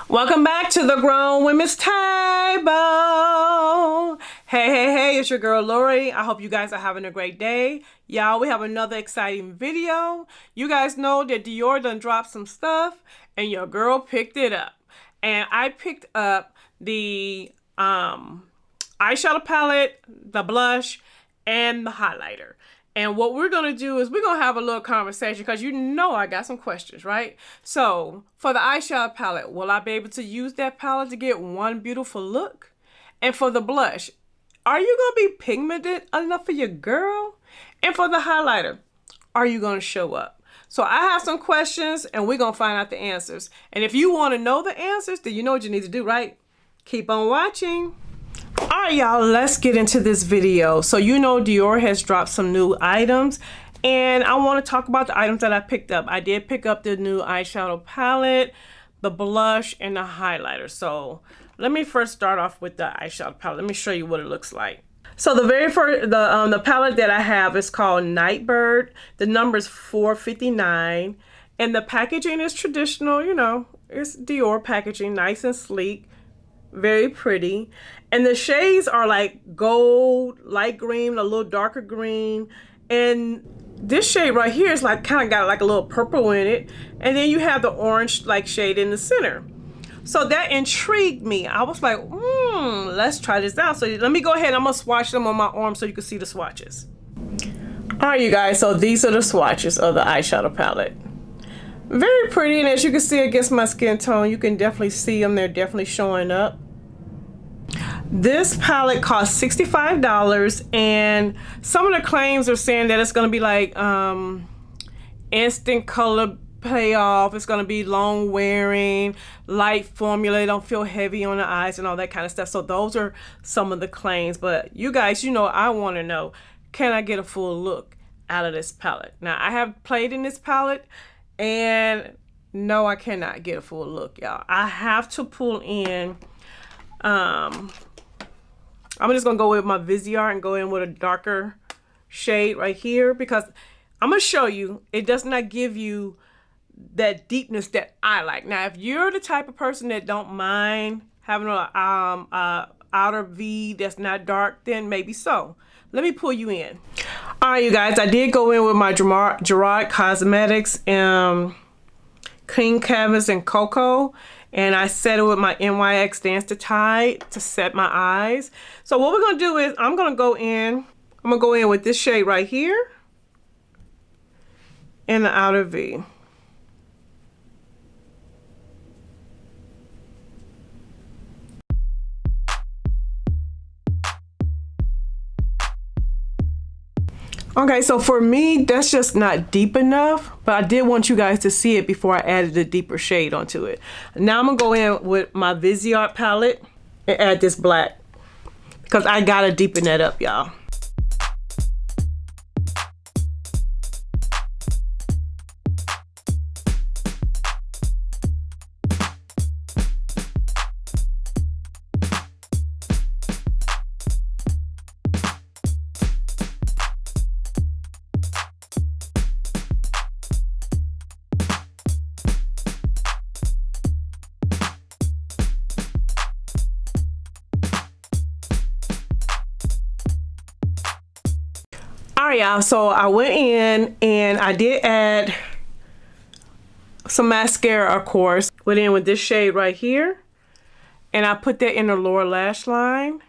Welcome back to the Grown Women's Table. Hey, it's your girl Lori. I hope you guys are having a great day. Y'all, we have another exciting video. You guys know that Dior done dropped some stuff and your girl picked it up. And I picked up the eyeshadow palette, the blush, and the highlighter. And what we're going to do is we're going to have a little conversation because you know I got some questions, right? So for the eyeshadow palette, will I be able to use that palette to get one beautiful look? And for the blush, are you going to be pigmented enough for your girl? And for the highlighter, are you going to show up? So I have some questions and we're going to find out the answers. And if you want to know the answers, then you know what you need to do, right? Keep on watching. Alright y'all, let's get into this video. So you know Dior has dropped some new items and I want to talk about the items that I picked up. I did pick up the new eyeshadow palette, the blush, and the highlighter. So let me first start off with the eyeshadow palette. Let me show you what it looks like. So the very first, the palette that I have is called Dior Bird. The number is 459 and the packaging is traditional, you know, it's Dior packaging, nice and sleek. Very pretty, and the shades are like gold, light green, a little darker green, and this shade right here is like kind of got like a little purple in it, and then you have the orange like shade in the center. So that intrigued me. I was like, let's try this out. So let me go ahead, I'm gonna swatch them on my arm so you can see the swatches. All right, you guys, so these are the swatches of the eyeshadow palette. Very pretty, and as you can see against my skin tone, you can definitely see them. They're definitely showing up. This palette costs $65, and some of the claims are saying that it's going to be like instant color payoff. It's going to be long wearing, light formula, don't feel heavy on the eyes and all that kind of stuff. So those are some of the claims. But you guys, you know, I want to know, can I get a full look out of this palette? Now, I have played in this palette. And no, I cannot get a full look, y'all. I have to pull in, I'm just gonna go with my Viseart and go in with a darker shade right here because I'm gonna show you, it does not give you that deepness that I like. Now, if you're the type of person that don't mind having a outer V that's not dark, then maybe so. Let me pull you in. All right, you guys, I did go in with my Gerard Cosmetics Cream Canvas and Cocoa, and I set it with my NYX Dance to Tide to set my eyes. So what we're gonna do is I'm gonna go in with this shade right here in the outer V. Okay, so for me, that's just not deep enough, but I did want you guys to see it before I added a deeper shade onto it. Now I'm gonna go in with my Viseart palette and add this black because I gotta deepen that up, y'all. Alright y'all, so I went in and I did add some mascara, of course. Went in with this shade right here and I put that in the lower lash line.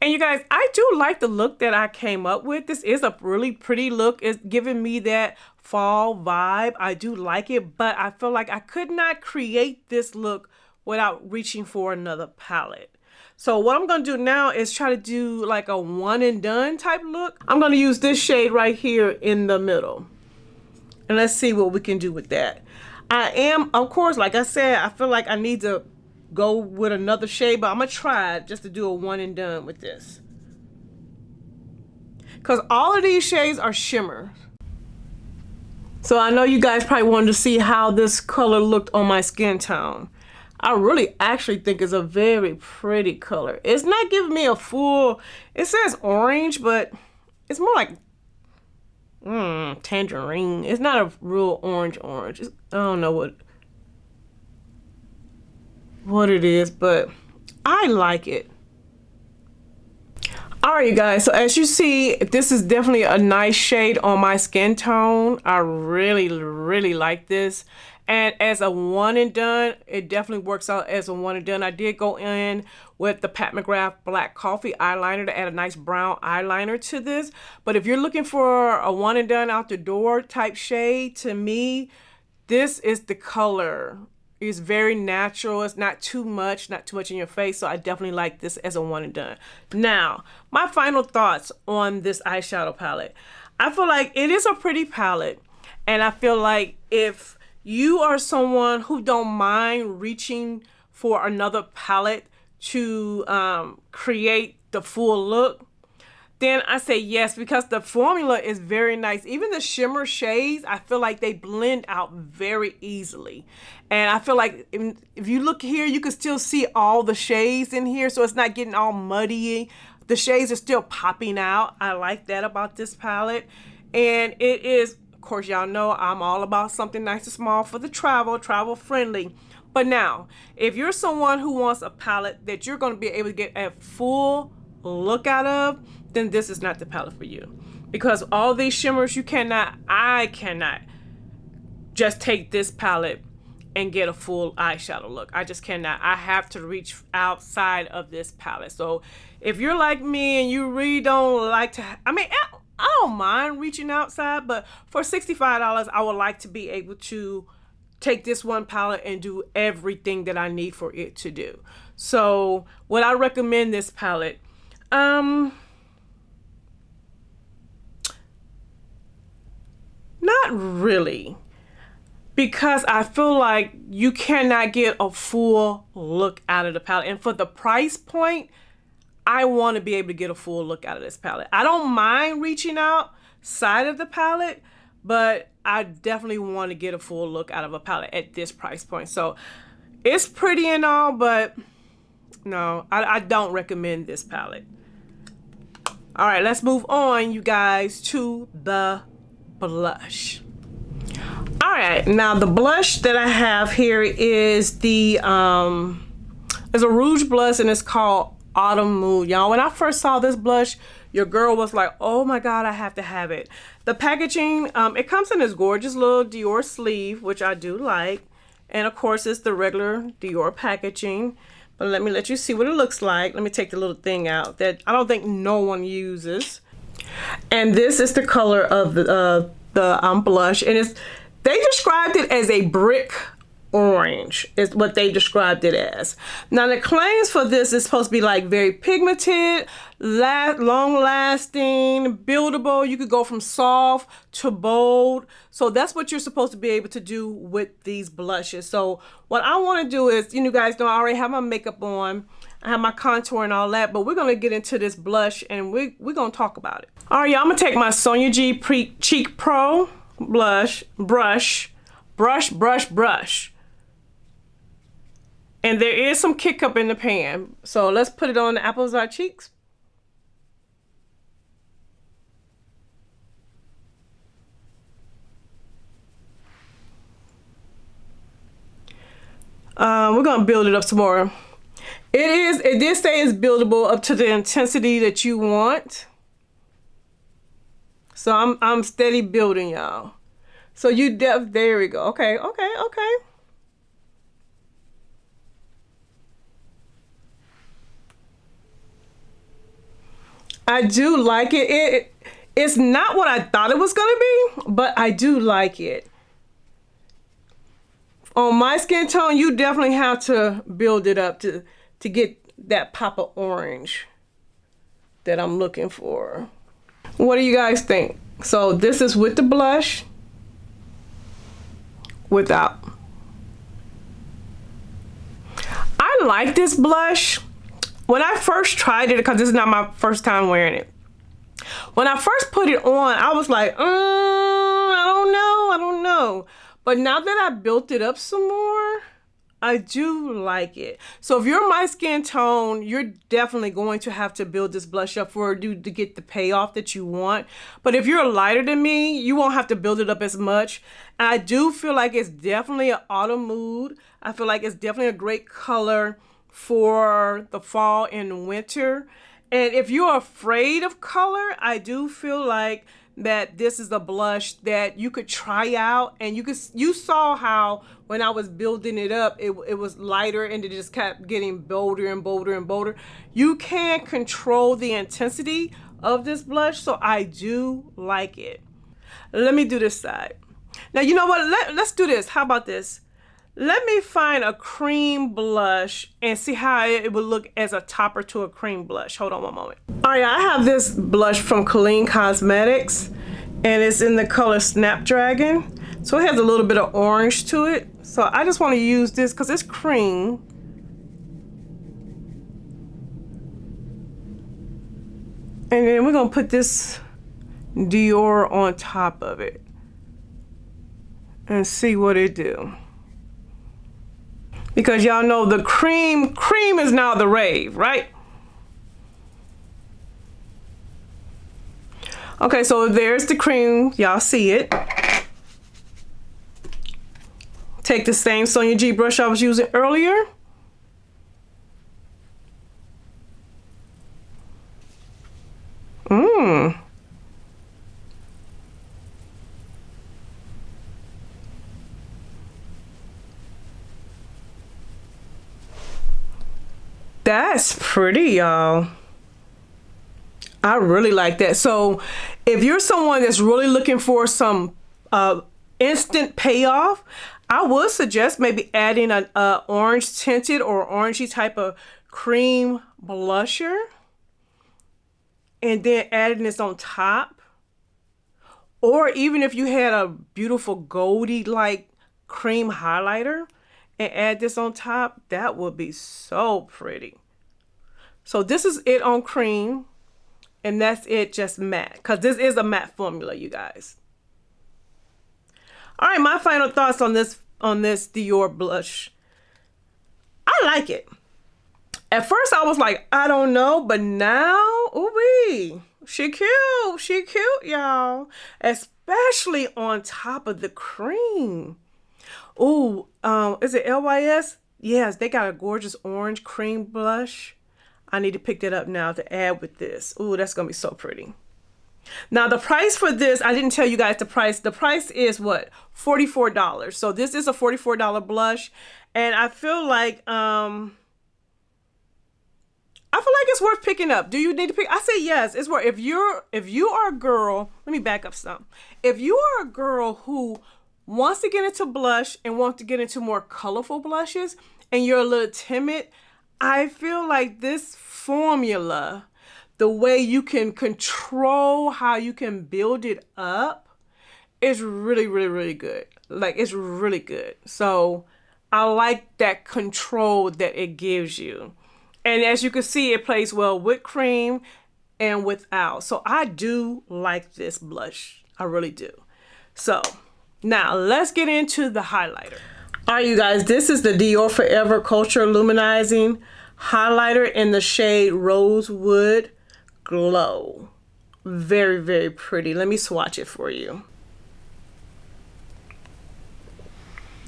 And you guys, I do like the look that I came up with. This is a really pretty look. It's giving me that fall vibe. I do like it, but I feel like I could not create this look without reaching for another palette. So what I'm gonna do now is try to do like a one and done type look. I'm gonna use this shade right here in the middle. And let's see what we can do with that. I am, of course, like I said, I feel like I need to go with another shade, but I'm gonna try just to do a one and done with this. Cause all of these shades are shimmer. So I know you guys probably wanted to see how this color looked on my skin tone. I really actually think it's a very pretty color. It's not giving me a full, it says orange, but it's more like tangerine. It's not a real orange. I don't know what. what it is, but I like it. All right, you guys, so as you see, this is definitely a nice shade on my skin tone. I really like this. And as a one and done, it definitely works out as a one and done. I did go in with the Pat McGrath Black Coffee eyeliner to add a nice brown eyeliner to this. But if you're looking for a one and done out the door type shade, to me, this is the color. It's very natural. It's not too much in your face. So I definitely like this as a one and done. Now, my final thoughts on this eyeshadow palette. I feel like it is a pretty palette. And I feel like if you are someone who don't mind reaching for another palette to create the full look, then I say yes, because the formula is very nice. Even the shimmer shades, I feel like they blend out very easily. And I feel like if you look here, you can still see all the shades in here, so it's not getting all muddy. The shades are still popping out. I like that about this palette. And it is, of course, y'all know I'm all about something nice and small for the travel friendly. But now, if you're someone who wants a palette that you're going to be able to get a full look out of, then this is not the palette for you. Because all these shimmers, I cannot just take this palette and get a full eyeshadow look. I just cannot. I have to reach outside of this palette. So if you're like me and you really don't like to, I don't mind reaching outside, but for $65, I would like to be able to take this one palette and do everything that I need for it to do. So would I recommend this palette? Not really, because I feel like you cannot get a full look out of the palette. And for the price point, I want to be able to get a full look out of this palette. I don't mind reaching outside of the palette, but I definitely want to get a full look out of a palette at this price point. So it's pretty and all, but no, I don't recommend this palette. All right, let's move on, you guys, to the blush. All right, now the blush that I have here is the is a rouge blush, and it's called Autumn Mood. Y'all, when I first saw this blush, your girl was like, oh my god, I have to have it. The packaging, it comes in this gorgeous little Dior sleeve, which I do like, and of course it's the regular Dior packaging. But let me let you see what it looks like. Let me take the little thing out that I don't think no one uses. And this is the color of the blush, and they described it as a brick orange is what they described it as. Now the claims for this is supposed to be like very pigmented, long lasting, buildable. You could go from soft to bold. So that's what you're supposed to be able to do with these blushes. So what I want to do is, you guys know I already have my makeup on. I have my contour and all that, but we're going to get into this blush and we're going to talk about it. All right, y'all, I'm going to take my Sonia G Cheek Pro brush. And there is some kick up in the pan. So let's put it on the apples of our cheeks. We're going to build it up some more. It did say it's buildable up to the intensity that you want. So I'm steady building, y'all. So there we go. Okay. I do like it. It's not what I thought it was gonna be, but I do like it. On my skin tone, you definitely have to build it up to get that pop of orange that I'm looking for. What do you guys think? So this is with the blush, without. I like this blush. When I first tried it, because this is not my first time wearing it, when I first put it on, I was like, I don't know. But now that I built it up some more, I do like it. So if you're my skin tone, you're definitely going to have to build this blush up for you to get the payoff that you want. But if you're lighter than me, you won't have to build it up as much. And I do feel like it's definitely an autumn mood. I feel like it's definitely a great color for the fall and winter. And if you're afraid of color, I do feel like that this is a blush that you could try out, and you saw how when I was building it up, it was lighter and it just kept getting bolder and bolder and bolder. You can control the intensity of this blush, so I do like it. Let me do this side. Now, you know what? Let's do this. How about this? Let me find a cream blush and see how it would look as a topper to a cream blush. Hold on one moment. All right, I have this blush from Colleen Cosmetics, and it's in the color Snapdragon. So it has a little bit of orange to it. So I just want to use this because it's cream. And then we're going to put this Dior on top of it and see what it do. Because y'all know the cream is now the rave, right? Okay, so there's the cream. Y'all see it. Take the same Sonia G brush I was using earlier. That's pretty, y'all. I really like that. So if you're someone that's really looking for some instant payoff, I would suggest maybe adding an orange tinted or orangey type of cream blusher and then adding this on top. Or even if you had a beautiful goldy like cream highlighter and add this on top, that would be so pretty. So this is it on cream, and that's it just matte, because this is a matte formula, you guys. All right, my final thoughts on this Dior blush. I like it. At first I was like, I don't know, but now, ooh-wee, she cute, y'all. Especially on top of the cream. Ooh, is it LYS? Yes, they got a gorgeous orange cream blush. I need to pick that up now to add with this. Ooh, that's gonna be so pretty. Now the price for this, I didn't tell you guys the price. The price is what? $44. So this is a $44 blush, and I feel like it's worth picking up. Do you need to pick? I say yes, it's worth. If you are a girl, let me back up some. If you are a girl who wants to get into blush and wants to get into more colorful blushes, and you're a little timid, I feel like this formula, the way you can control how you can build it up, is really, really, really good. Like, it's really good. So I like that control that it gives you. And as you can see, it plays well with cream and without. So I do like this blush. I really do. So now let's get into the highlighter. All right, you guys, this is the Dior Forever Culture Luminizing Highlighter in the shade Rosewood Glow. Very, very pretty. Let me swatch it for you.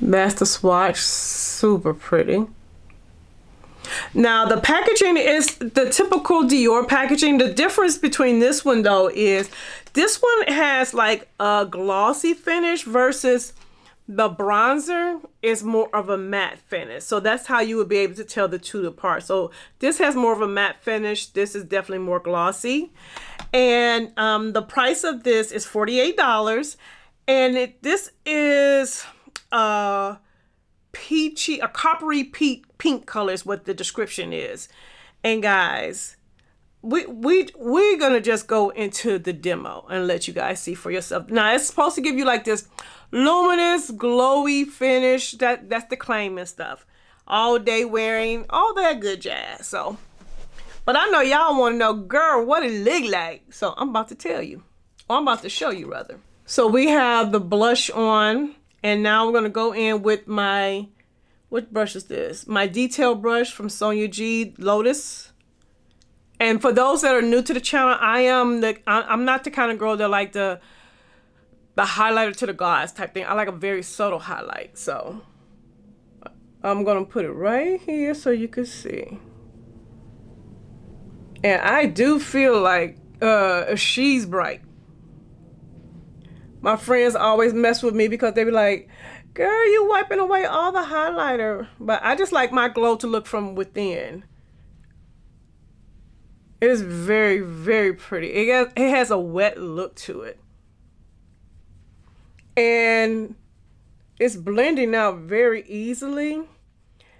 That's the swatch. Super pretty. Now the packaging is the typical Dior packaging. The difference between this one though is this one has like a glossy finish versus the bronzer is more of a matte finish. So that's how you would be able to tell the two apart. So this has more of a matte finish. This is definitely more glossy. And the price of this is $48. And this is peachy, a coppery pink color is what the description is. And guys, we're gonna just go into the demo and let you guys see for yourself. Now it's supposed to give you like this luminous, glowy finish. That's the claim and stuff. All day wearing, all that good jazz. So, but I know y'all want to know, girl, what it look like. So I'm about to tell you, or I'm about to show you rather. So we have the blush on, and now we're gonna go in with my What brush is this? My detail brush from Sonia G Lotus. And for those that are new to the channel, I'm not the kind of girl that like the highlighter to the glass type thing. I like a very subtle highlight. So I'm gonna put it right here so you can see. And I do feel like she's bright. My friends always mess with me because they be like, girl, you wiping away all the highlighter. But I just like my glow to look from within. It is very, very pretty. It has a wet look to it. And it's blending out very easily.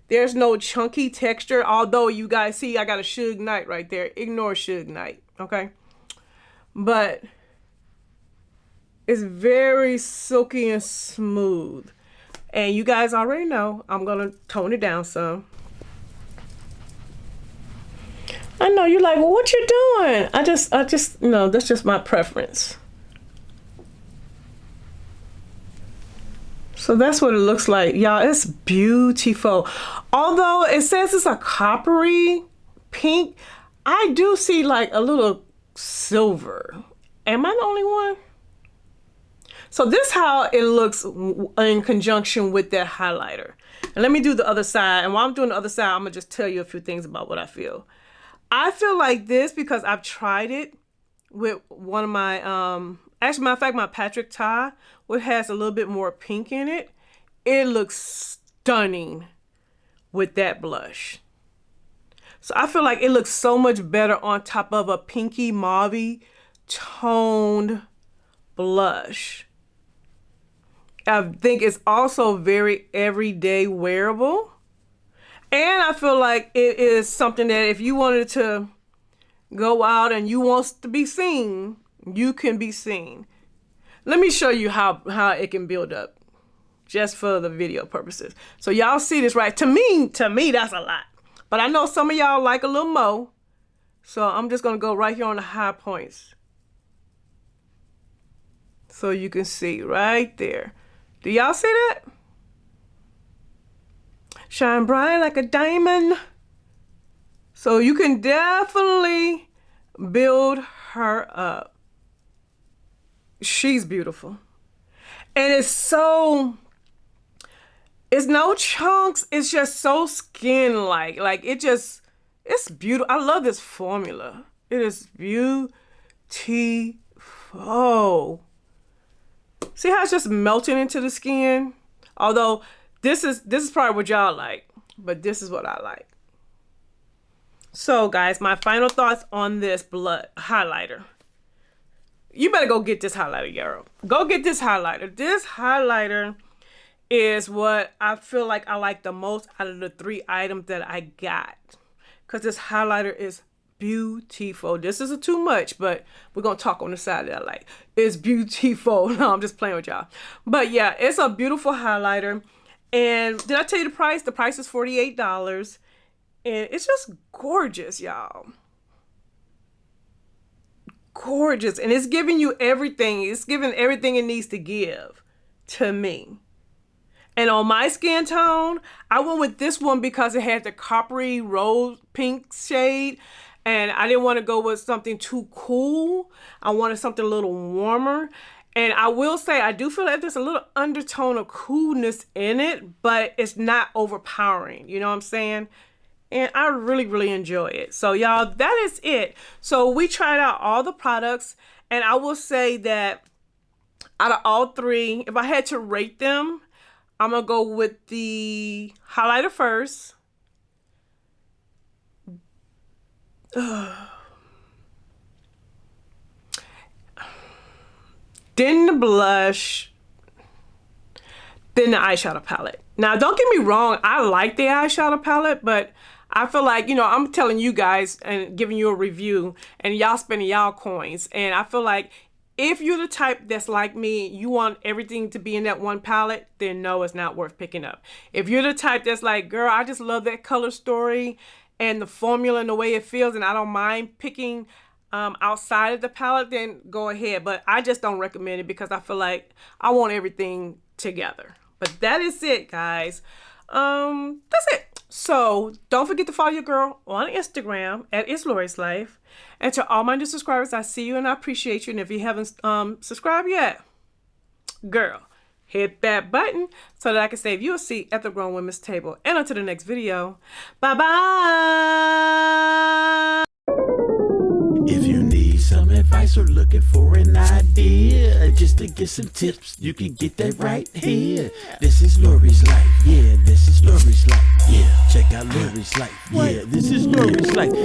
There's no chunky texture, although you guys see I got a Suge Knight right there. Ignore Suge Knight, okay? But it's very silky and smooth. And you guys already know I'm gonna tone it down some. I know you're like, well, what you doing? I just, that's just my preference. So that's what it looks like, y'all. It's beautiful. Although it says it's a coppery pink, I do see like a little silver. Am I the only one? So this is how it looks in conjunction with that highlighter. And let me do the other side. And while I'm doing the other side, I'm gonna just tell you a few things about what I feel. I feel like this because I've tried it with one of my, actually, matter of fact, my Patrick Ta, which has a little bit more pink in it. It looks stunning with that blush. So I feel like it looks so much better on top of a pinky mauve toned blush. I think it's also very everyday wearable. And I feel like it is something that if you wanted to go out and you want to be seen, you can be seen. Let me show you how it can build up just for the video purposes. So y'all see this, right? To me, that's a lot. But I know some of y'all like a little more. So I'm just going to go right here on the high points. So you can see right there. Do y'all see that? Shine bright like a diamond. So you can definitely build her up. She's beautiful. And it's no chunks. It's just so skin-like. Like it's beautiful. I love this formula. It is beautiful. See how it's just melting into the skin? Although this is probably what y'all like, but this is what I like. So guys, my final thoughts on this blood highlighter. You better go get this highlighter, y'all. Go get this highlighter. This highlighter is what I feel like I like the most out of the 3 items that I got. Because this highlighter is beautiful. This isn't too much, but we're going to talk on the side that I like. It's beautiful. No, I'm just playing with y'all. But yeah, it's a beautiful highlighter. And did I tell you the price? The price is $48. And it's just gorgeous, y'all. Gorgeous. And it's giving you everything. It's giving everything it needs to give to me. And on my skin tone, I went with this one because it had the coppery rose pink shade. And I didn't want to go with something too cool. I wanted something a little warmer. And I will say, I do feel like there's a little undertone of coolness in it, but it's not overpowering. You know what I'm saying? And I really, really enjoy it. So y'all, that is it. So we tried out all the products. And I will say that out of all 3, if I had to rate them, I'm going to go with the highlighter first. Then the blush. Then the eyeshadow palette. Now, don't get me wrong. I like the eyeshadow palette, but I feel like, you know, I'm telling you guys and giving you a review and y'all spending y'all coins. And I feel like if you're the type that's like me, you want everything to be in that one palette, then no, it's not worth picking up. If you're the type that's like, girl, I just love that color story and the formula and the way it feels, and I don't mind picking outside of the palette, then go ahead. But I just don't recommend it because I feel like I want everything together. But that is it, guys. That's it. So don't forget to follow your girl on Instagram at It's Lori's Life. And to all my new subscribers, I see you and I appreciate you. And if you haven't subscribed yet, girl, hit that button so that I can save you a seat at the Grown Women's Table. And until the next video, bye-bye. If you need some advice or looking for an idea, just to get some tips, you can get that right here. This is Lori's Life. Yeah, this is Lori's Life. Yeah, check out Lori's Life. Yeah, this is Lori's Life.